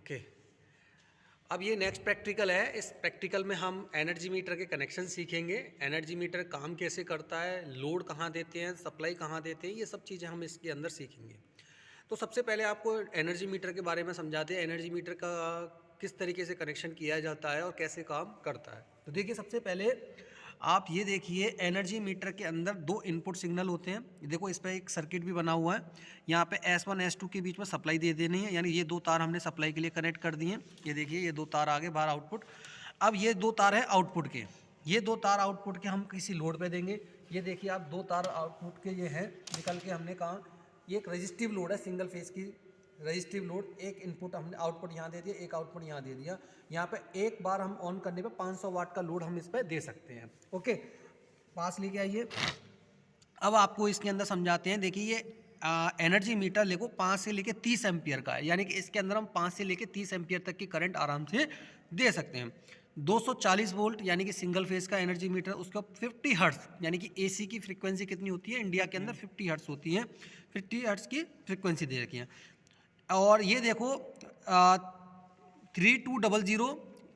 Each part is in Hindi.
ओके। अब ये नेक्स्ट प्रैक्टिकल है। इस प्रैक्टिकल में हम एनर्जी मीटर के कनेक्शन सीखेंगे। एनर्जी मीटर काम कैसे करता है, लोड कहाँ देते हैं, सप्लाई कहाँ देते हैं, ये सब चीज़ें हम इसके अंदर सीखेंगे। तो सबसे पहले आपको एनर्जी मीटर के बारे में समझाते हैं, एनर्जी मीटर का किस तरीके से कनेक्शन किया जाता है और कैसे काम करता है। तो देखिए, सबसे पहले आप ये देखिए, एनर्जी मीटर के अंदर दो इनपुट सिग्नल होते हैं। देखो, इस पर एक सर्किट भी बना हुआ है। यहाँ पे S1 S2 के बीच में सप्लाई दे देनी है, यानी ये दो तार हमने सप्लाई के लिए कनेक्ट कर दिए हैं। ये देखिए, ये दो तार आगे बाहर आउटपुट। अब ये दो तार है आउटपुट के, ये दो तार आउटपुट के हम किसी लोड पे देंगे। ये देखिए आप, दो तार आउटपुट के ये हैं, निकल के हमने कहा ये एक रजिस्टिव लोड है, सिंगल फेज की रजिस्टिव लोड। एक इनपुट हमने आउटपुट यहाँ दे दिया, एक आउटपुट यहाँ दे दिया। यहाँ पे एक बार हम ऑन करने पे 500 वाट का लोड हम इस पर दे सकते हैं। ओके, पास लेके आइए। अब आपको इसके अंदर समझाते हैं। देखिए, ये एनर्जी मीटर देखो 5 से लेके 30 एम्पियर का है, यानी कि इसके अंदर हम 5 से लेके 30 एम्पियर तक की करंट आराम से दे सकते हैं। 240 वोल्ट यानी कि सिंगल फेज का एनर्जी मीटर, उसका 50 हर्ट्ज यानी कि एसी की फ्रीक्वेंसी कितनी होती है इंडिया के अंदर, 50 हर्ट्ज होती है। 50 हर्ट्ज की फ्रीक्वेंसी दे रखी है। और ये देखो 3200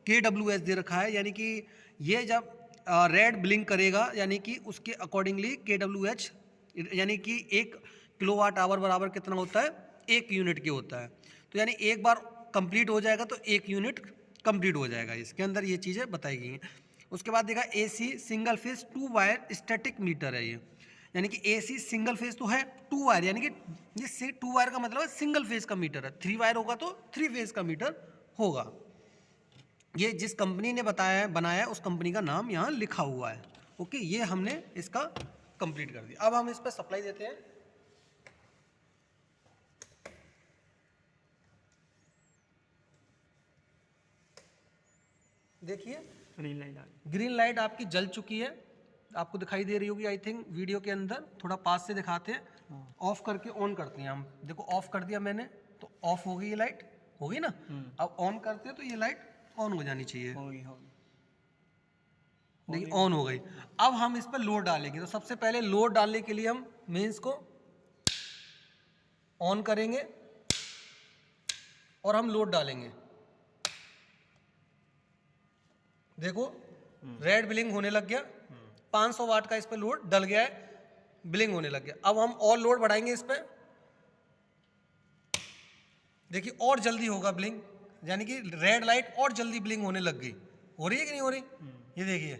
kWh दे रखा है, यानी कि ये जब रेड ब्लिंक करेगा यानी कि उसके अकॉर्डिंगली kWh यानी कि 1 किलोवाट आवर बराबर कितना होता है, 1 यूनिट के होता है। तो यानी एक बार कंप्लीट हो जाएगा तो 1 यूनिट कंप्लीट हो जाएगा। इसके अंदर ये चीज़ें बताई गई हैं। उसके बाद देखा, AC single phase 2 wire static meter है ये, यानी कि AC सिंगल फेज तो है, 2 वायर यानी कि ये 2 वायर का मतलब है सिंगल फेज का मीटर है। 3 वायर होगा तो 3 फेज का मीटर होगा। ये जिस कंपनी ने बनाया है उस कंपनी का नाम यहाँ लिखा हुआ है। ओके, ये हमने इसका कंप्लीट कर दिया। अब हम इस पर सप्लाई देते हैं। देखिए, ग्रीन लाइट आपकी जल चुकी है, आपको दिखाई दे रही होगी आई थिंक वीडियो के अंदर। थोड़ा पास से दिखाते हैं। ऑफ करके ऑन करते हैं हम। देखो, ऑफ कर दिया मैंने तो ऑफ हो गई, ये लाइट हो गई ना। अब ऑन करते हैं तो ये लाइट ऑन हो जानी चाहिए। देखिए, ऑन हो गई। अब हम इस पर लोड डालेंगे। तो सबसे पहले लोड डालने के लिए हम मेंस को ऑन करेंगे और हम लोड डालेंगे। देखो, रेड ब्लिंक होने लग गया। 500 वाट का इस पे लोड डल गया है, ब्लिंक होने लग गया। अब हम और लोड बढ़ाएंगे इस पे। देखिए, और जल्दी होगा ब्लिंक, यानी कि रेड लाइट और जल्दी ब्लिंक होने लग गई। हो रही है कि नहीं हो रही? ये देखिए,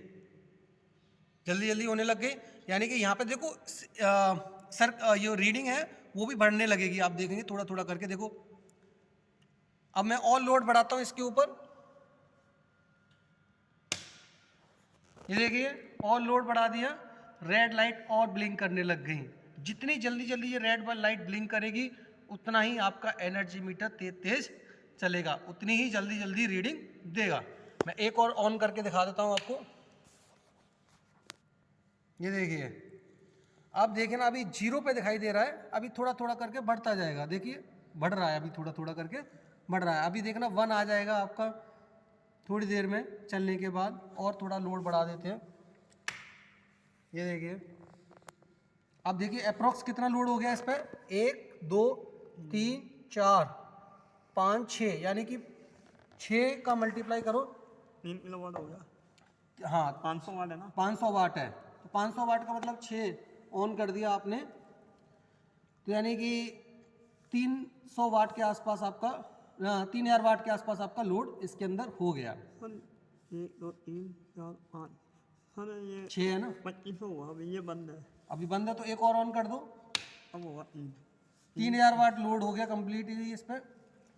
जल्दी जल्दी होने लग गई। यानी कि यहाँ पे देखो ये रीडिंग है वो भी बढ़ने लगेगी। आप देखेंगे थोड़ा थोड़ा करके। देखो, अब मैं और लोड बढ़ाता हूँ इसके ऊपर। ये देखिए, और लोड बढ़ा दिया, रेड लाइट और ब्लिंक करने लग गई। जितनी जल्दी जल्दी ये रेड लाइट ब्लिंक करेगी उतना ही आपका एनर्जी मीटर तेज तेज चलेगा, उतनी ही जल्दी जल्दी रीडिंग देगा। मैं एक और ऑन करके दिखा देता हूँ आपको। ये देखिए, आप देखिए ना, अभी 0 पे दिखाई दे रहा है, अभी थोड़ा थोड़ा करके बढ़ता जाएगा। देखिए, बढ़ रहा है, अभी थोड़ा थोड़ा करके बढ़ रहा है। अभी देखना 1 आ जाएगा आपका थोड़ी देर में चलने के बाद। और थोड़ा लोड बढ़ा देते हैं। ये देखिए, अब देखिए अप्रोक्स कितना लोड हो गया इस पर। 1 2 3 4 5 6, यानी कि 6 का मल्टीप्लाई करो, 3 किलोवाट हो गया। हाँ, 500 वाट है ना। 500 वाट है। तो 500 वाट का मतलब 6 ऑन कर दिया आपने, तो यानी कि 300 वाट के आसपास आपका 3000 वाट के आसपास आपका लोड इसके अंदर हो गया। 1 2 3 4 5 सर, ये 6 है ना। 2500 हुआ, अभी ये बंद है। अभी बंद है तो एक और ऑन कर दो। अब होगा 3000 वाट लोड हो गया कम्प्लीटली इस पर।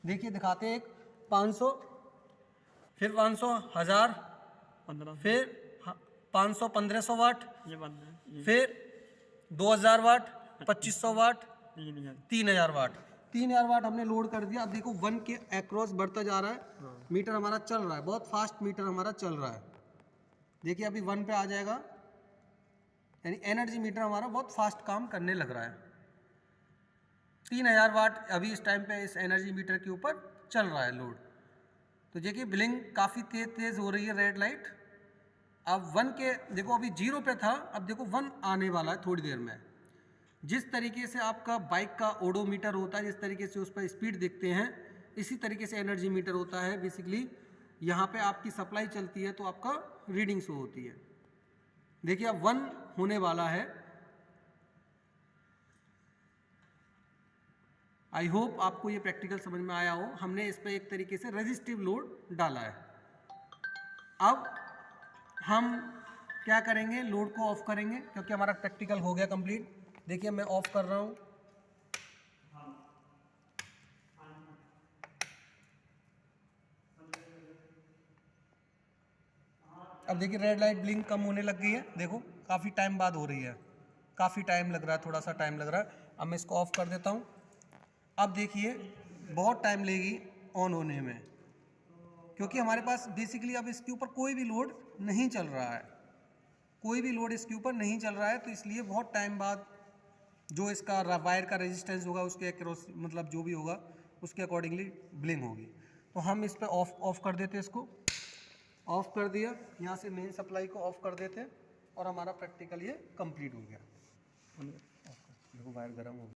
देखिए, दिखाते हैं। एक 500, फिर 500, 1000, 1500, फिर 500, 1500 वाट, ये बंद है। फिर 2000 वाट, 2500 वाट, 3000। 3000 वाट। 3000 वाट हमने लोड कर दिया। अब देखो 1 के अक्रॉस बढ़ता जा रहा है। मीटर हमारा चल रहा है, बहुत फास्ट मीटर हमारा चल रहा है। देखिए, अभी 1 पे आ जाएगा, यानी एनर्जी मीटर हमारा बहुत फास्ट काम करने लग रहा है। 3000 वाट अभी इस टाइम पे इस एनर्जी मीटर के ऊपर चल रहा है लोड। तो देखिए, ब्लिंक काफ़ी तेज तेज हो रही है रेड लाइट। अब 1 के देखो, अभी 0 पे था, अब देखो 1 आने वाला है थोड़ी देर में। जिस तरीके से आपका बाइक का ओडोमीटर होता है, जिस तरीके से उस पर स्पीड देखते हैं, इसी तरीके से एनर्जी मीटर होता है बेसिकली। यहाँ पे आपकी सप्लाई चलती है तो आपका रीडिंग शो होती है। देखिए अब 1 होने वाला है। आई होप आपको ये प्रैक्टिकल समझ में आया हो। हमने इस पे एक तरीके से रेजिस्टिव लोड डाला है। अब हम क्या करेंगे, लोड को ऑफ करेंगे क्योंकि हमारा प्रैक्टिकल हो गया कंप्लीट। देखिए मैं ऑफ कर रहा हूँ। अब देखिए रेड लाइट ब्लिंक कम होने लग गई है। देखो काफ़ी टाइम बाद हो रही है, काफ़ी टाइम लग रहा है, थोड़ा सा टाइम लग रहा है। अब मैं इसको ऑफ कर देता हूँ। अब देखिए बहुत टाइम लेगी ऑन होने में, क्योंकि हमारे पास बेसिकली अब इसके ऊपर कोई भी लोड नहीं चल रहा है, कोई भी लोड इसके ऊपर नहीं चल रहा है। तो इसलिए बहुत टाइम बाद जो इसका वायर का रेजिस्टेंस होगा उसके अक्रॉस, मतलब जो भी होगा उसके अकॉर्डिंगली ब्लिंक होगी। तो हम इस पर ऑफ कर देते हैं, इसको ऑफ कर दिया, यहाँ से मेन सप्लाई को ऑफ कर देते हैं और हमारा प्रैक्टिकल ये कंप्लीट हो गया। देखो वायर गर्म हो गया।